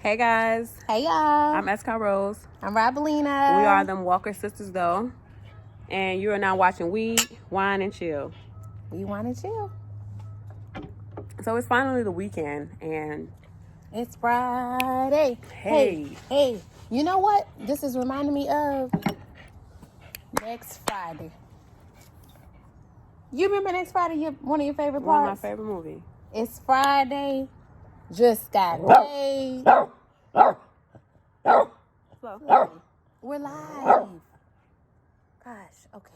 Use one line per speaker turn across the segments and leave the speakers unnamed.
Hey guys,
Hey y'all.
I'm Esca Rose.
I'm Robalina.
We are ThemWalkerSistersTho, and you are now watching Weed, Wine, and Chill.
We want to chill.
So it's finally the weekend, and
It's Friday.
Hey.
Hey. You know what? This is reminding me of next Friday. You remember next Friday? One of your favorite
one
parts?
of my favorite movies.
It's Friday. Just got paid.
Slow.
We're live. Gosh. Okay.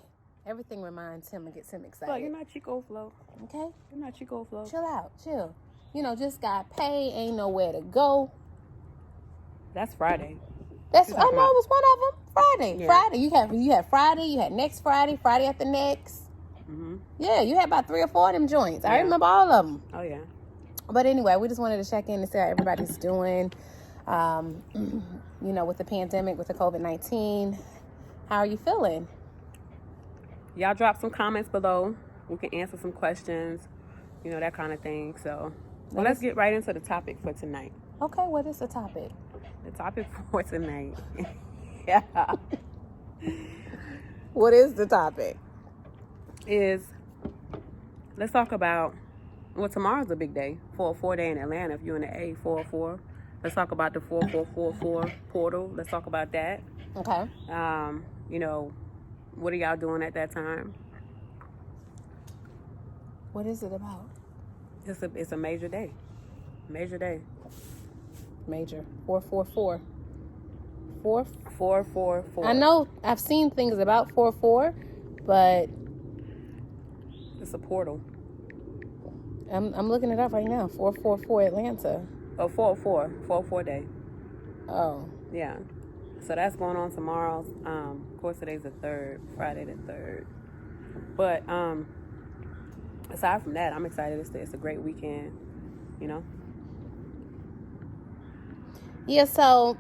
Everything reminds him and gets him excited.
Flo, you're not Chico Flo.
Okay.
You're not Chico Flo.
Chill out. Chill. Just got paid. Ain't nowhere to go.
That's Friday.
I know it was one of them. Friday.
Yeah.
Friday. You had Friday. You had next Friday. Friday after next.
Mm-hmm.
Yeah, you had about 3 or 4 of them joints.
Yeah.
I remember all of them.
Oh yeah.
But anyway, we just wanted to check in and see how everybody's doing. With the pandemic, with the COVID-19, how are you feeling?
Y'all drop some comments below. We can answer some questions, that kind of thing. So, let's get right into the topic for tonight.
Okay, what is the topic?
The topic for tonight. Yeah.
What is the topic?
Let's talk about, tomorrow's a big day, 404 day in Atlanta. If you're in the A, 404. Let's talk about the 4444 portal. Let's talk about that.
Okay.
What are y'all doing at that time?
What is it about?
It's a major day. Major day.
Major. 444.
444.
I know I've seen things about 44, but
it's a portal.
I'm looking it up right now. 444 Atlanta.
Oh, 404 day.
Oh.
Yeah. So that's going on tomorrow. Of course, today's the 3rd, Friday the 3rd. But aside from that, I'm excited. It's a great weekend,
Yeah, so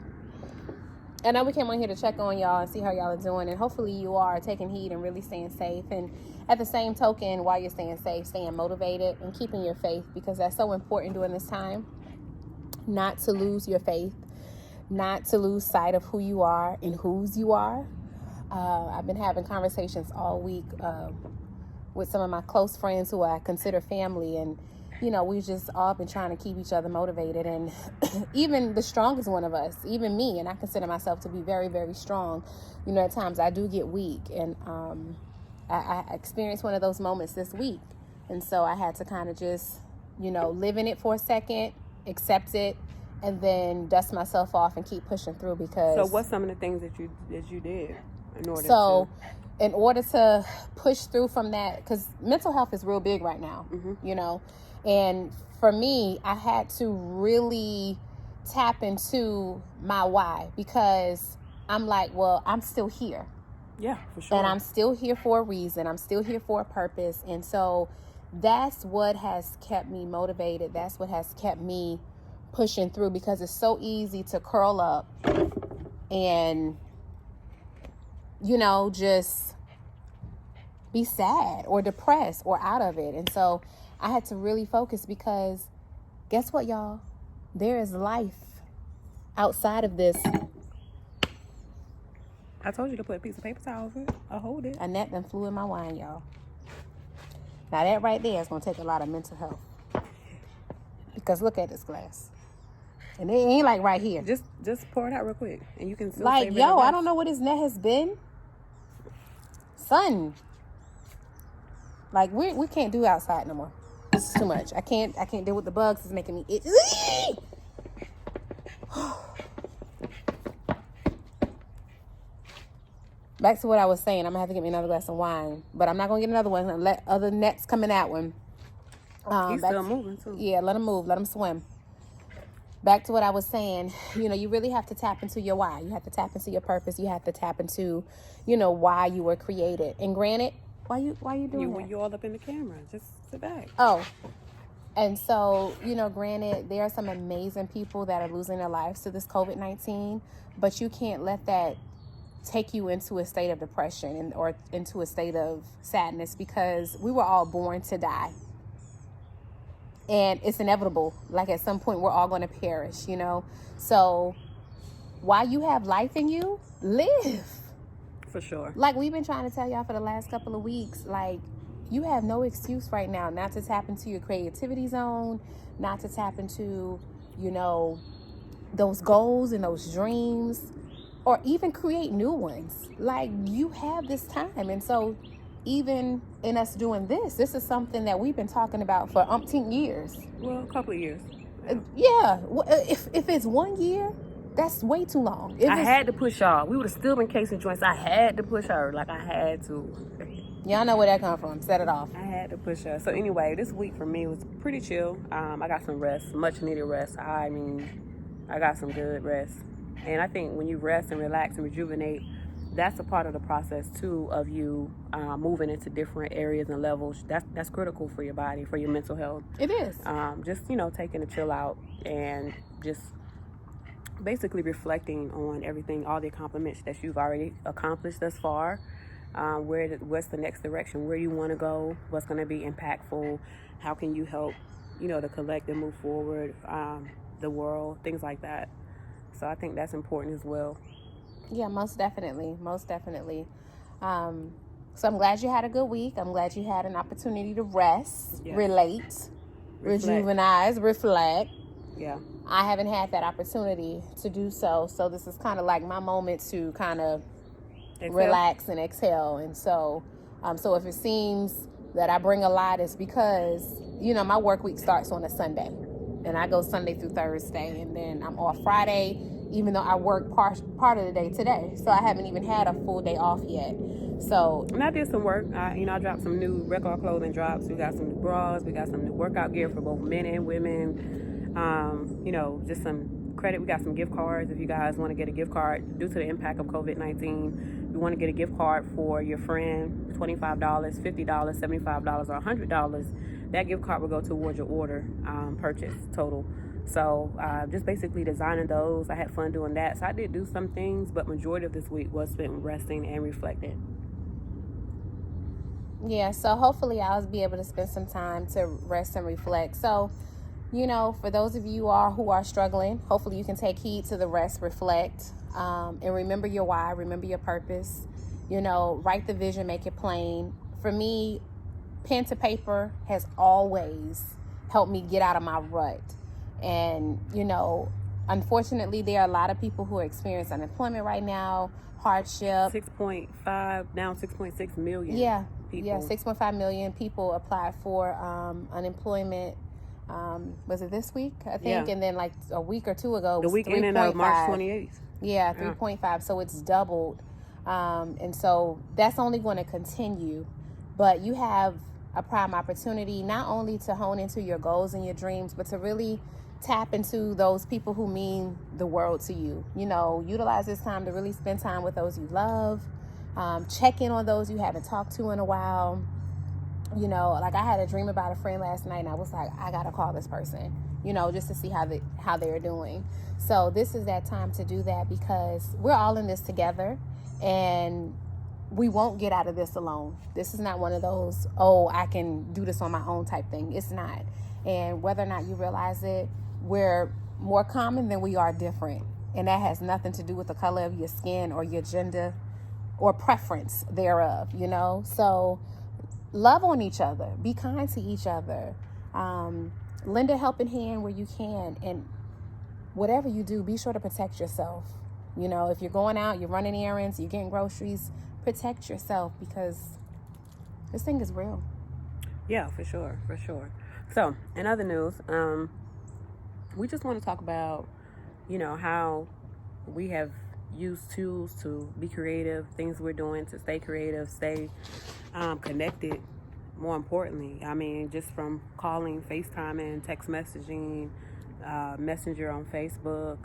I know we came on here to check on y'all and see how y'all are doing, and hopefully you are taking heed and really staying safe. And at the same token, while you're staying safe, staying motivated and keeping your faith, because that's so important during this time. Not to lose your faith, not to lose sight of who you are and whose you are. I've been having conversations all week with some of my close friends who I consider family, and we've just all been trying to keep each other motivated. And even the strongest one of us, even me, and I consider myself to be very, very strong, at times I do get weak, and I experienced one of those moments this week, and so I had to kind of just live in it for a second, accept it, and then dust myself off and keep pushing through. Because
so what's some of the things that you did
in order to push through from that, because mental health is real big right now.
Mm-hmm.
And for me, I had to really tap into my why, because I'm like, well, I'm still here.
Yeah, for sure.
And I'm still here for a reason. I'm still here for a purpose. And so that's what has kept me motivated. That's what has kept me pushing through, because it's so easy to curl up and, just be sad or depressed or out of it. And so I had to really focus, because guess what, y'all? There is life outside of this.
I told you to put a piece of paper towel over it. I'll hold it.
Annette done flew in my wine, y'all. Now that right there is going to take a lot of mental health. Because look at this glass. And it ain't like right here.
Just pour it out real quick. And you can still
like, yo, I don't know what his net has been. Son. Like, we can't do outside no more. This is too much. I can't deal with the bugs. It's making me itch. Back to what I was saying. I'm going to have to get me another glass of wine. But I'm not going to get another one. I'm going to let other nets come in that one.
He's still moving, too.
Yeah, let him move. Let him swim. Back to what I was saying. You really have to tap into your why. You have to tap into your purpose. You have to tap into, why you were created. And granted, why you doing that?
You all up in the camera. Just sit back.
Oh. And so, granted, there are some amazing people that are losing their lives to this COVID-19. But you can't let that take you into a state of depression or into a state of sadness, because we were all born to die. and it's inevitable. Like at some point, we're all going to perish, you know? So while you have life in you, live.
For sure.
Like we've been trying to tell y'all for the last couple of weeks, like you have no excuse right now not to tap into your creativity zone, not to tap into, you know, those goals and those dreams, or even create new ones. Like you have this time. And so even in us doing this is something that we've been talking about for umpteen years.
Well, a couple of years.
Yeah. If it's 1 year, that's way too long.
I had to push y'all. We would have still been casing joints. I had to push her. Like I had to.
Y'all know where that come from. Set it off.
I had to push her. So anyway, this week for me was pretty chill. I got some rest, much needed rest. I mean, I got some good rest. And I think when you rest and relax and rejuvenate, that's a part of the process too of you moving into different areas and levels. That's critical for your body, for your mental health.
It is.
Just, you know, taking a chill out and just basically reflecting on everything, all the accomplishments that you've already accomplished thus far. What's the next direction? Where you want to go? What's going to be impactful? How can you help, you know, the collective move forward, the world, things like that. So I think that's important as well.
Yeah, most definitely. So I'm glad you had a good week. I'm glad you had an opportunity to rest, relate, rejuvenize, reflect.
Yeah.
I haven't had that opportunity to do so. So this is kind of like my moment to kind of relax and exhale. And so if it seems that I bring a lot, it's because, you know, my work week starts on a Sunday. And I go Sunday through Thursday. And then I'm off Friday, even though I work part of the day today. So I haven't even had a full day off yet. So,
and I did some work. I dropped some new record clothing drops. We got some new bras. We got some new workout gear for both men and women. You know, just some credit. We got some gift cards. If you guys want to get a gift card due to the impact of COVID-19, you want to get a gift card for your friend, $25, $50, $75, or $100. That gift card will go towards your order purchase total. So just basically designing those. I had fun doing that. So I did do some things, but majority of this week was spent resting and reflecting.
Yeah, so hopefully I'll be able to spend some time to rest and reflect. So, you know, for those of you who are struggling, hopefully you can take heed to the rest, reflect, and remember your why, remember your purpose. You know, write the vision, make it plain. For me, pen to paper has always helped me get out of my rut. And, you know, unfortunately, there are a lot of people who experience unemployment right now, hardship.
6.5, now 6.6 million.
Yeah.
People.
Yeah, 6.5 million people applied for unemployment. Was it this week, I think? Yeah. And then like a week or two ago, it was
the weekend of March 28th.
Yeah, 3.5. So it's doubled. And so that's only going to continue. But you have a prime opportunity not only to hone into your goals and your dreams, but to really tap into those people who mean the world to you. You know, utilize this time to really spend time with those you love. Check in on those you haven't talked to in a while. You know, like I had a dream about a friend last night and I was like, I gotta call this person, you know, just to see how they're doing. So this is that time to do that, because we're all in this together and we won't get out of this alone. This is not one of those, oh, I can do this on my own type thing. It's not. And whether or not you realize it, we're more common than we are different. And that has nothing to do with the color of your skin or your gender or preference thereof, you know? So love on each other. Be kind to each other. Lend a helping hand where you can. And whatever you do, be sure to protect yourself. You know, if you're going out, you're running errands, you're getting groceries, protect yourself, because this thing is real.
Yeah, for sure. So, in other news, we just want to talk about, you know, how we have used tools to be creative, things we're doing to stay creative, stay connected. More importantly, I mean, just from calling, FaceTiming, text messaging, Messenger on Facebook,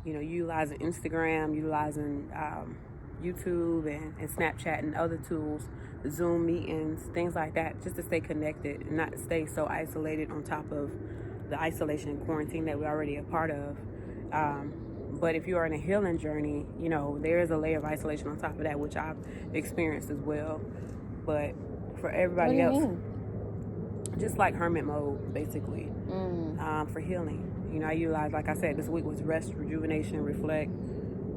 you know, utilizing Instagram, utilizing YouTube and Snapchat and other tools, Zoom meetings, things like that, just to stay connected and not stay so isolated on top of the isolation and quarantine that we're already a part of. But if you are in a healing journey, you know, there is a layer of isolation on top of that, which I've experienced as well. But for everybody else, just like hermit mode, basically, for healing. You know, I utilized, like I said, this week was rest, rejuvenation, reflect.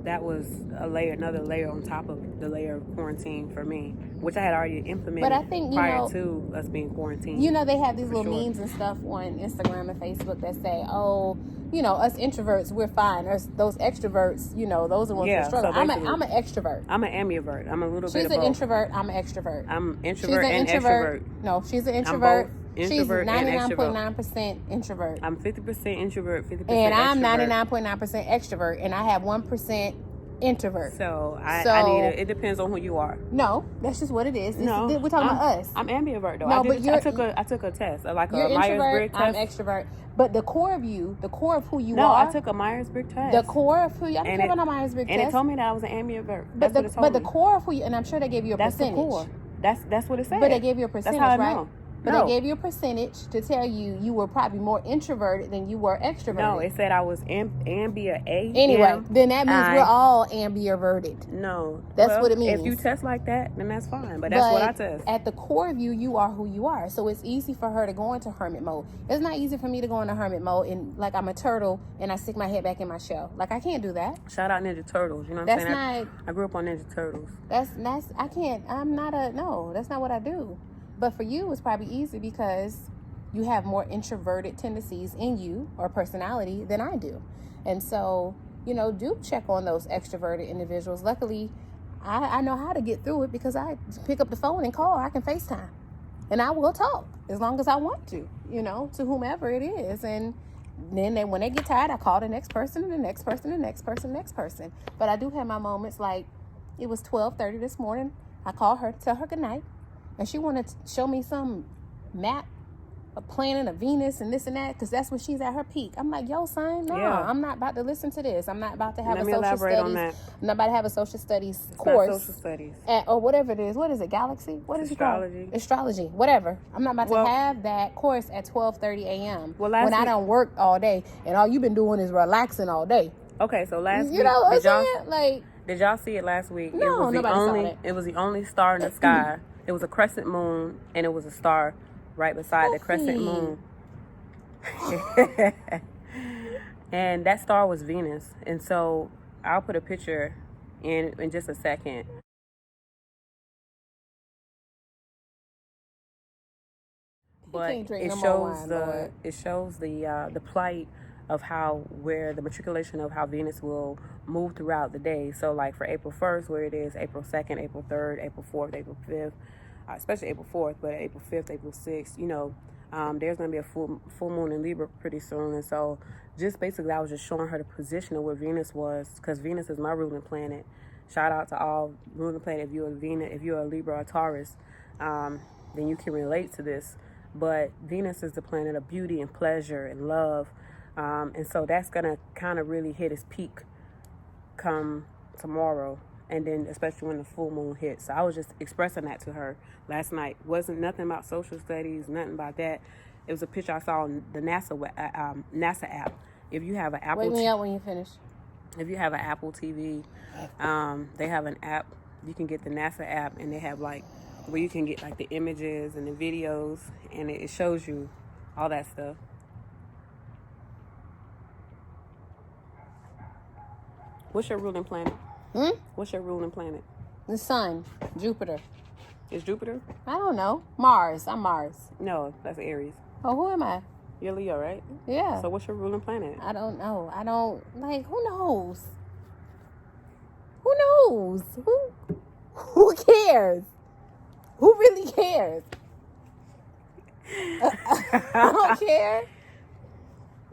That was another layer on top of the layer of quarantine for me, which I had already implemented
But I think,
prior to us being quarantined.
You know, they have these little memes and stuff on Instagram and Facebook that say, oh, you know, us introverts, we're fine. Those extroverts, you know, those are the ones that struggle.
So
I'm an extrovert.
I'm an ambivert. I'm a little bit of both.
She's an introvert. I'm an extrovert.
I'm introvert and extrovert.
No, she's an introvert. She's
Introvert
99.9% introvert.
I'm 50% introvert, 50%
and I'm
extrovert.
99.9% extrovert, and I have 1% introvert.
So I need it. It depends on who you are.
No, that's just what it is.
No,
we're talking about us.
I'm ambivert though.
No,
I took a test, like a Myers-Briggs test.
I'm extrovert. But the core of who you are.
No, I took a Myers-Briggs test.
The core of who you are. I don't know Myers-Briggs test.
And it told me that I was an ambivert.
But the core of who you, and I'm sure they gave you a percentage.
That's the core. That's what it said.
But they gave you a percentage,
that's how I
right?
know.
But they gave you a percentage to tell you were probably more introverted than you were extroverted.
No, it said I was ambia A.
Anyway, then that means we're all ambioverted.
No.
That's what it means.
If you test like that, then that's fine. But that's what I test.
At the core of you are who you are. So it's easy for her to go into hermit mode. It's not easy for me to go into hermit mode and like I'm a turtle and I stick my head back in my shell. Like I can't do that.
Shout out Ninja Turtles. You know what I'm saying? I grew up on Ninja Turtles.
That's I can't. That's not what I do. But for you, it's probably easy because you have more introverted tendencies in you or personality than I do. And so, you know, do check on those extroverted individuals. Luckily, I know how to get through it because I pick up the phone and call. I can FaceTime. And I will talk as long as I want to, you know, to whomever it is. And then when they get tired, I call the next person and the next person, the next person, the next person. But I do have my moments like it was 12:30 this morning. I called her to tell her good night. And she wanted to show me some map, a planet of Venus and this and that, because that's when she's at her peak. I'm like, yo, son, no, I'm not about to listen to this. I'm not about to have a social studies. I'm not about to have a social studies course.
Not social studies.
Or whatever it is. What is it? Galaxy? What is
astrology?
It called? Astrology. Whatever. I'm not about to have that course at 12:30 a.m. when I don't work all day and all you've been doing is relaxing all day.
Okay, so last week,
you know what I'm saying? Like,
did y'all see it last week?
No, nobody saw it.
It was the only star in the sky. It was a crescent moon, and it was a star right beside the crescent moon. And that star was Venus. And so I'll put a picture in just a second. But it shows the plight of where the matriculation of how Venus will move throughout the day. So like for April 1st, where it is April 2nd, April 3rd, April 4th, April 5th, especially April 4th, but April 5th, April 6th, you know, there's going to be a full moon in Libra pretty soon. And so just basically I was just showing her the position of where Venus was, because Venus is my ruling planet. Shout out to all ruling planet. If you're a Libra or Taurus, then you can relate to this. But Venus is the planet of beauty and pleasure and love. And so that's going to kind of really hit its peak come tomorrow. And then especially when the full moon hits. So I was just expressing that to her last night. Wasn't nothing about social studies, nothing about that. It was a picture I saw on the NASA app. If you have an Apple...
Wait me out when you finish.
If you have an Apple TV, they have an app. You can get the NASA app, and they have like where you can get like the images and the videos, and it shows you all that stuff. What's your ruling planet? What's your ruling planet?
The sun, Jupiter.
Is Jupiter?
I don't know. Mars. I'm Mars.
No, that's Aries.
Oh, who am I?
You're Leo, right?
Yeah.
So what's your ruling planet?
I don't know. Who knows? Who knows? Who cares? Who really cares? I don't care.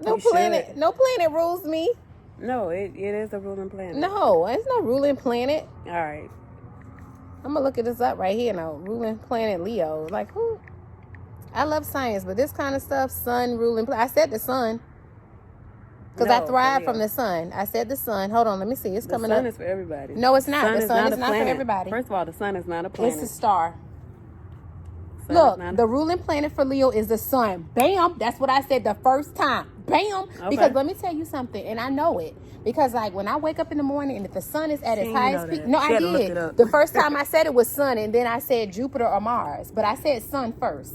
No planet rules me.
No, it is a ruling planet.
No, it's no ruling planet.
All right.
I'm going to look at this up right here now. Ruling planet Leo. Like, who? I love science, but this kind of stuff, sun, ruling planet. I said the sun. Because I thrive from the sun. I said the sun. Hold on, let me see. It's coming up.
The sun is for everybody.
No, it's not. The sun is not for everybody.
First of all, the sun is not a planet.
It's a star. Look, the ruling planet for Leo is the sun. Bam! That's what I said the first time. Bam! Okay. Because let me tell you something, and I know it. Because like when I wake up in the morning and if the sun is at its highest peak. No, I did. The first time I said it was sun, and then I said Jupiter or Mars. But I said sun first.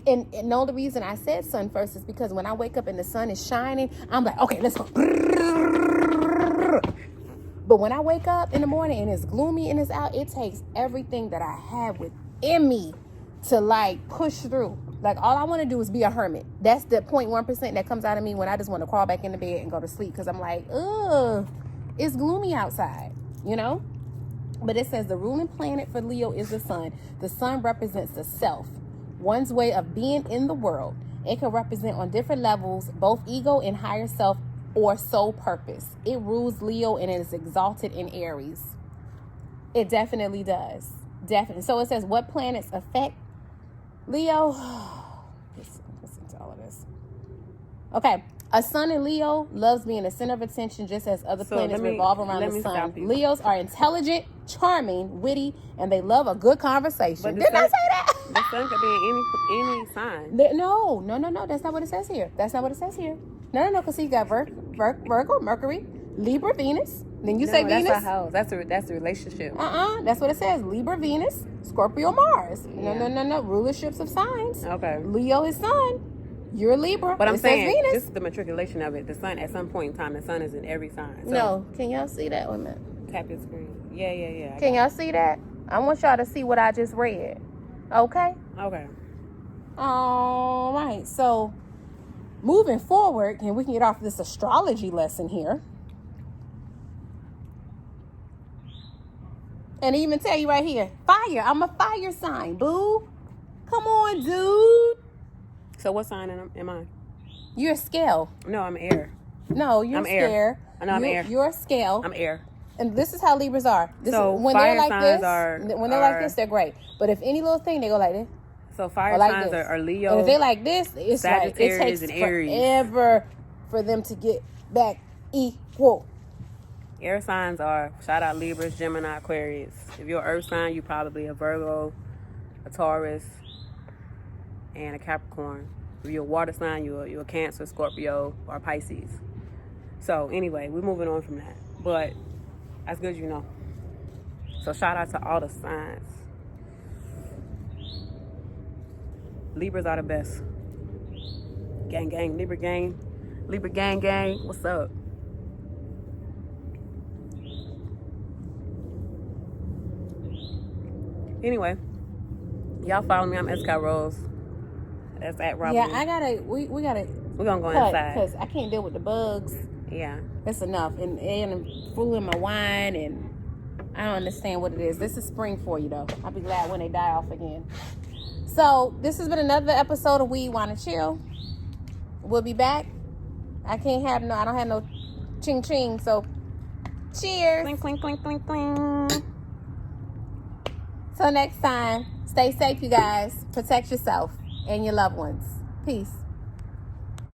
And the only reason I said sun first is because when I wake up and the sun is shining, I'm like, okay, let's go. But when I wake up in the morning and it's gloomy and it's out, it takes everything that I have within me to like push through. Like all I want to do is be a hermit. That's the 0.1% that comes out of me when I just want to crawl back into bed and go to sleep because I'm like, ugh, it's gloomy outside, you know? But it says the ruling planet for Leo is the sun. The sun represents the self, one's way of being in the world. It can represent on different levels, both ego and higher self or soul purpose. It rules Leo and it is exalted in Aries. It definitely does. Definitely. So it says what planets affect Leo. Listen to all of this. Okay. A sun in Leo loves being the center of attention just as other planets revolve around the sun. Leos are intelligent, charming, witty, and they love a good conversation. Didn't I say that?
The sun could be in any sign.
No. That's not what it says here. No, because he got Virgo, Mercury, Libra, Venus. Then you say Venus.
That's a house. That's the relationship.
That's what it says. Libra, Venus, Scorpio, Mars. No. Rulerships of signs.
Okay.
Leo is sun. You're Libra.
But I'm saying, this is the matriculation of it. The sun, at some point in time, the sun is in every sign. So
no. Can y'all see that? Wait a minute.
Tap your screen. Yeah.
Can y'all see that? I want y'all to see what I just read. Okay?
Okay.
All right. So, moving forward, and we can get off this astrology lesson here. And even tell you right here, fire. I'm a fire sign, boo. Come on, dude.
So what sign am I?
You're a scale.
No, I'm air.
No, you're
air. I'm air.
You're a scale.
I'm air.
And this is how Libras are.
When they're like this,
like this, they're great. But if any little thing, they go like this.
So fire signs are Leo.
And if they like this, it's like it takes
and Aries.
forever for them to get back equal.
Air signs are, shout out Libras, Gemini, Aquarius. If you're an earth sign, you're probably a Virgo, a Taurus, and a Capricorn. If you're a water sign, you're a Cancer, Scorpio, or Pisces. So anyway, we're moving on from that. But that's good, you know. So shout out to all the signs. Libras are the best. Gang, Libra gang. What's up? Anyway, y'all follow me. I'm Escott Rose. That's at Robert.
Yeah, we're
gonna go inside
because I can't deal with the bugs.
Yeah,
that's enough. And I'm fooling my wine, and I don't understand what it is. This is spring for you, though. I'll be glad when they die off again. So this has been another episode of We Wanna Chill. We'll be back. I don't have no ching ching. So cheers.
Clink, clink, clink, clink, clink.
Till next time, stay safe, you guys. Protect yourself and your loved ones. Peace.